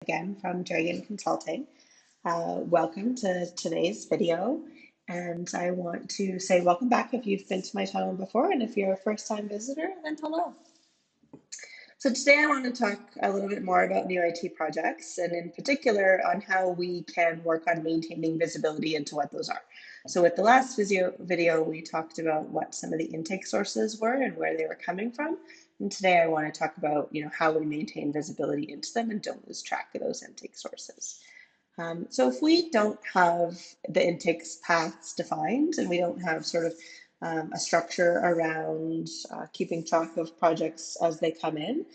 again from Dragon Consulting. Welcome to today's video. And I want to say welcome back if you've been to my channel before, and if you're a first-time visitor, then hello. So today I want to talk a little bit more about new IT projects, and in particular on how we can work on maintaining visibility into what those are. So with the last video we talked about what some of the intake sources were and where they were coming from. And today I want to talk about how we maintain visibility into them and don't lose track of those intake sources. So if we don't have the intake paths defined and we don't have sort of a structure around keeping track of projects as they come in,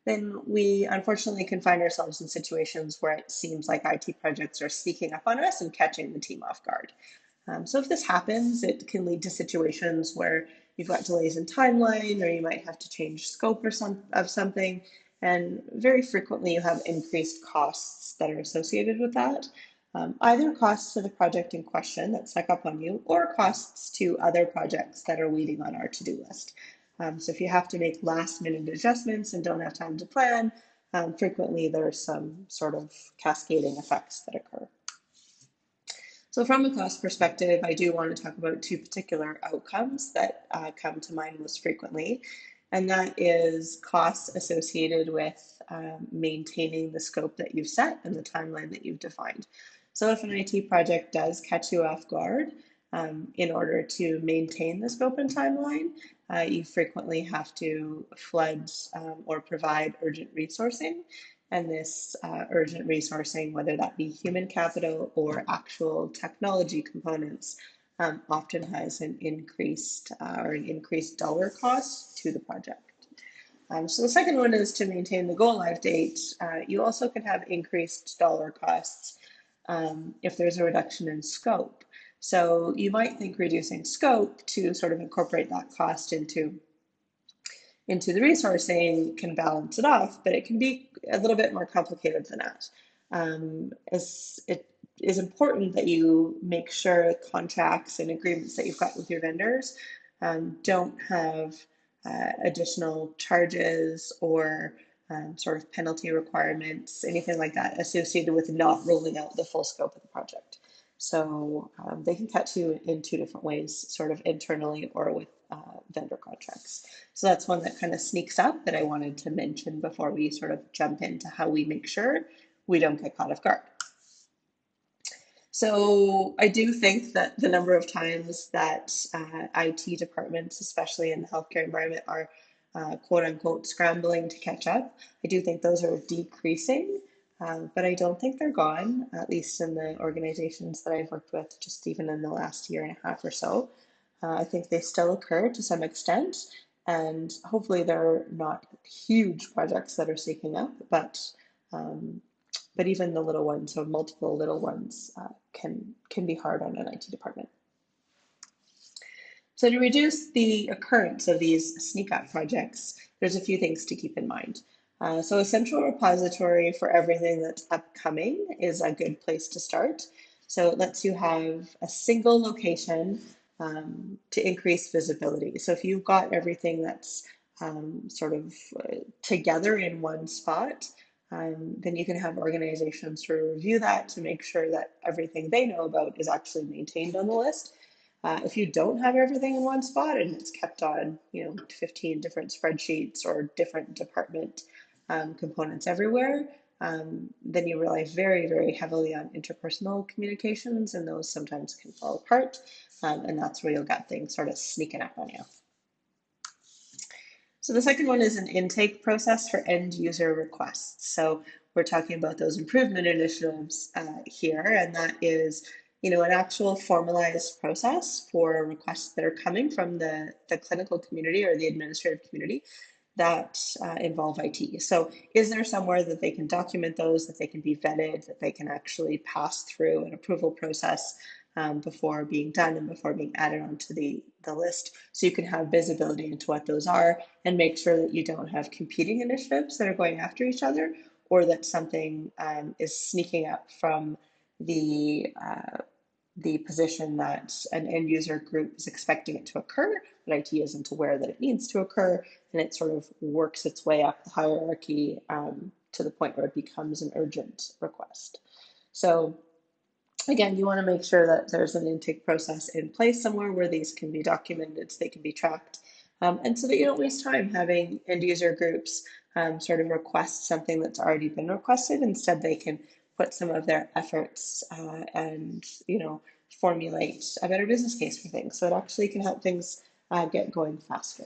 then we unfortunately can find ourselves in situations where it seems like IT projects are sneaking up on us and catching the team off guard. So if this happens, it can lead to situations where you've got delays in timeline, or you might have to change scope or something. And very frequently you have increased costs that are associated with that. Either costs to the project in question that snuck up on you, or costs to other projects that are waiting on our to-do list. So if you have to make last minute adjustments and don't have time to plan, frequently there's some sort of cascading effects that occur. So from a cost perspective, I do want to talk about two particular outcomes that come to mind most frequently, and that is costs associated with maintaining the scope that you've set and the timeline that you've defined. So if an IT project does catch you off guard, in order to maintain the scope and timeline, you frequently have to flood or provide urgent resourcing. And this urgent resourcing, whether that be human capital or actual technology components, often has an increased dollar cost to the project. So the second one is to maintain the go live date. You also can have increased dollar costs if there's a reduction in scope. So you might think reducing scope to sort of incorporate that cost into the resourcing can balance it off, but it can be a little bit more complicated than that. As it is important that you make sure contracts and agreements that you've got with your vendors don't have additional charges or sort of penalty requirements, anything like that associated with not rolling out the full scope of the project. So they can catch you in two different ways, sort of internally or with vendor contracts. So that's one that kind of sneaks up that I wanted to mention before we sort of jump into how we make sure we don't get caught off guard. So I do think that the number of times that IT departments, especially in the healthcare environment, are quote unquote scrambling to catch up, I do think those are decreasing, but I don't think they're gone, at least in the organizations that I've worked with, just even in the last year and a half or so. I think they still occur to some extent, and hopefully they're not huge projects that are sneaking up, but even the little ones, so multiple little ones, can be hard on an IT department. So to reduce the occurrence of these sneak up projects, there's a few things to keep in mind. So a central repository for everything that's upcoming is a good place to start. So it lets you have a single location to increase visibility. So if you've got everything that's sort of together in one spot, then you can have organizations to review that to make sure that everything they know about is actually maintained on the list. If you don't have everything in one spot and it's kept on, 15 different spreadsheets or different department components everywhere, then you rely very, very heavily on interpersonal communications, and those sometimes can fall apart, and that's where you'll get things sort of sneaking up on you. So the second one is an intake process for end user requests. So we're talking about those improvement initiatives here, and that is an actual formalized process for requests that are coming from the clinical community or the administrative community that involve IT. So is there somewhere that they can document those, that they can be vetted, that they can actually pass through an approval process before being done and before being added onto the list, so you can have visibility into what those are and make sure that you don't have competing initiatives that are going after each other, or that something is sneaking up from the position that an end user group is expecting it to occur, but IT isn't aware that it needs to occur, and it sort of works its way up the hierarchy to the point where it becomes an urgent request. So again, you want to make sure that there's an intake process in place somewhere where these can be documented so they can be tracked. And so that you don't waste time having end user groups sort of request something that's already been requested. Instead, they can put some of their efforts and, formulate a better business case for things. So it actually can help things get going faster.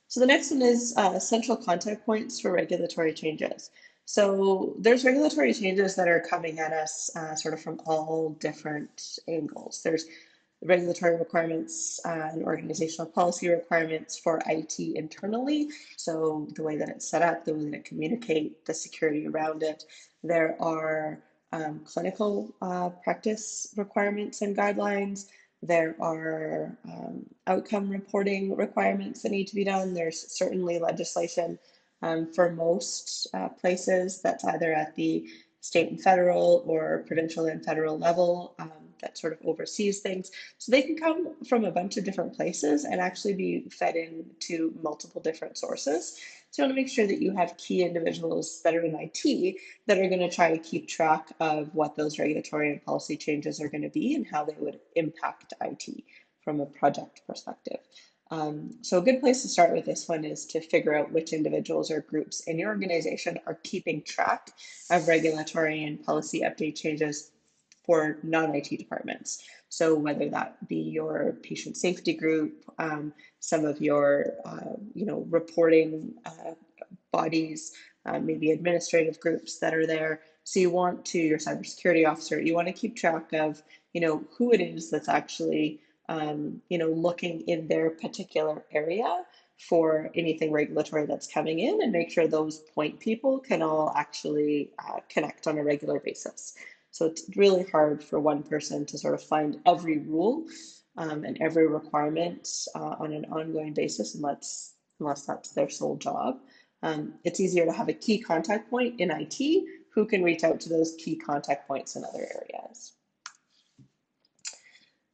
So the next one is central contact points for regulatory changes. So there's regulatory changes that are coming at us sort of from all different angles. There's regulatory requirements and organizational policy requirements for IT internally. So the way that it's set up, the way that it communicates, the security around it. There are clinical practice requirements and guidelines. There are outcome reporting requirements that need to be done. There's certainly legislation for most places that's either at the state and federal or provincial and federal level that sort of oversees things. So they can come from a bunch of different places and actually be fed into multiple different sources. So you want to make sure that you have key individuals that are in IT that are going to try to keep track of what those regulatory and policy changes are going to be and how they would impact IT from a project perspective. So a good place to start with this one is to figure out which individuals or groups in your organization are keeping track of regulatory and policy update changes for non-IT departments. So whether that be your patient safety group, some of your reporting bodies, maybe administrative groups that are there. So you want to, your cybersecurity officer, you want to keep track of, who it is that's actually, looking in their particular area for anything regulatory that's coming in and make sure those point people can all actually connect on a regular basis. So it's really hard for one person to sort of find every rule and every requirement on an ongoing basis unless that's their sole job. It's easier to have a key contact point in IT who can reach out to those key contact points in other areas.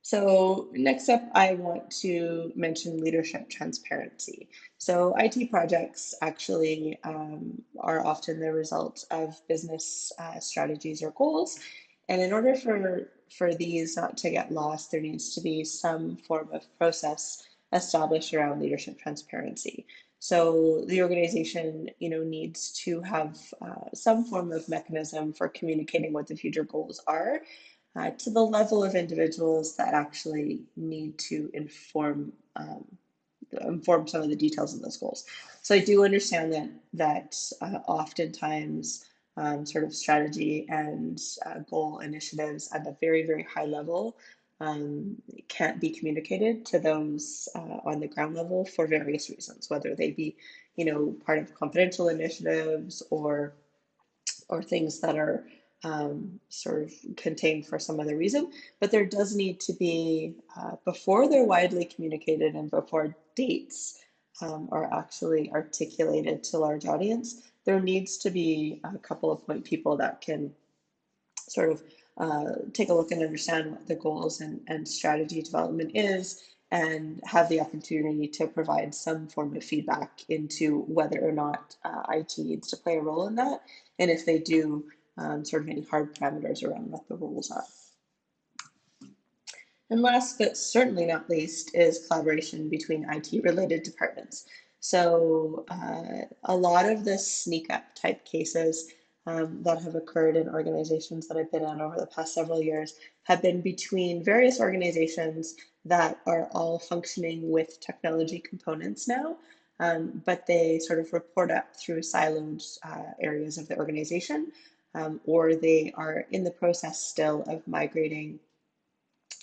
So next up, I want to mention leadership transparency. So IT projects actually are often the result of business strategies or goals. And in order for these not to get lost, there needs to be some form of process established around leadership transparency. So the organization, needs to have some form of mechanism for communicating what the future goals are to the level of individuals that actually need to inform some of the details of those goals. So I do understand that oftentimes sort of strategy and goal initiatives at a very, very high level can't be communicated to those on the ground level for various reasons, whether they be, part of confidential initiatives or things that are sort of contained for some other reason. But there does need to be, before they're widely communicated and before dates are actually articulated to large audience, there needs to be a couple of point people that can sort of take a look and understand what the goals and strategy development is and have the opportunity to provide some form of feedback into whether or not IT needs to play a role in that. And if they do, sort of any hard parameters around what the rules are. And last but certainly not least is collaboration between IT related departments. So a lot of the sneak up type cases that have occurred in organizations that I've been at over the past several years have been between various organizations that are all functioning with technology components now, but they sort of report up through siloed areas of the organization, or they are in the process still of migrating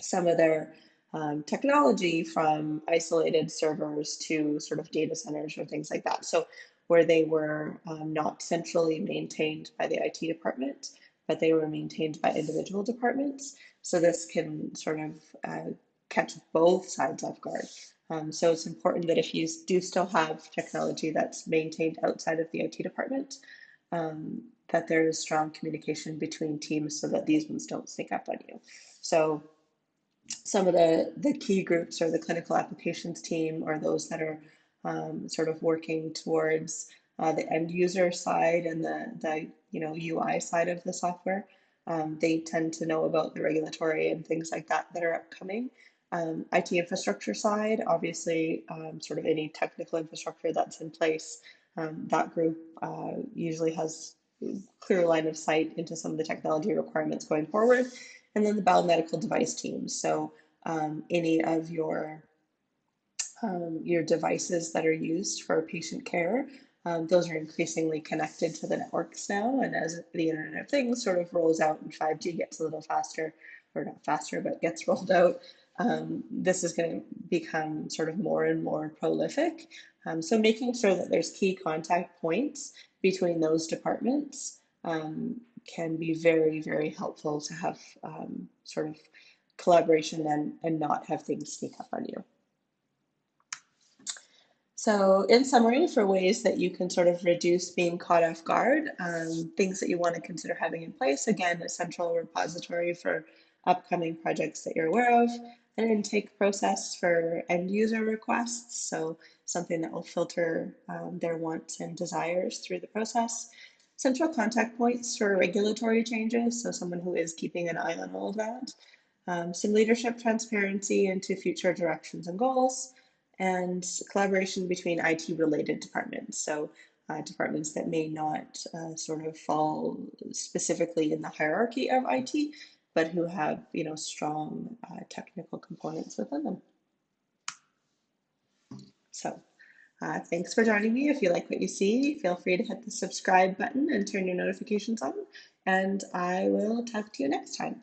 some of their technology from isolated servers to sort of data centers or things like that. So where they were not centrally maintained by the IT department, but they were maintained by individual departments. So this can sort of catch both sides off guard. So it's important that if you do still have technology that's maintained outside of the IT department, that there is strong communication between teams so that these ones don't sneak up on you. So some of the key groups are the clinical applications team or those that are sort of working towards the end user side and the UI side of the software. They tend to know about the regulatory and things like that are upcoming. IT infrastructure side, obviously, sort of any technical infrastructure that's in place, that group usually has clear line of sight into some of the technology requirements going forward. And then the biomedical device team. So any of your devices that are used for patient care. Those are increasingly connected to the networks now. And as the Internet of Things sort of rolls out and 5G gets a little faster, or not faster, but gets rolled out, this is going to become sort of more and more prolific. So making sure that there's key contact points between those departments can be very, very helpful to have sort of collaboration and not have things sneak up on you. So in summary, for ways that you can sort of reduce being caught off guard, things that you want to consider having in place, again, a central repository for upcoming projects that you're aware of, an intake process for end user requests, so something that will filter their wants and desires through the process, central contact points for regulatory changes, so someone who is keeping an eye on all of that, some leadership transparency into future directions and goals, and collaboration between IT related departments. So departments that may not sort of fall specifically in the hierarchy of IT, but who have strong technical components within them. So thanks for joining me. If you like what you see, feel free to hit the subscribe button and turn your notifications on, and I will talk to you next time.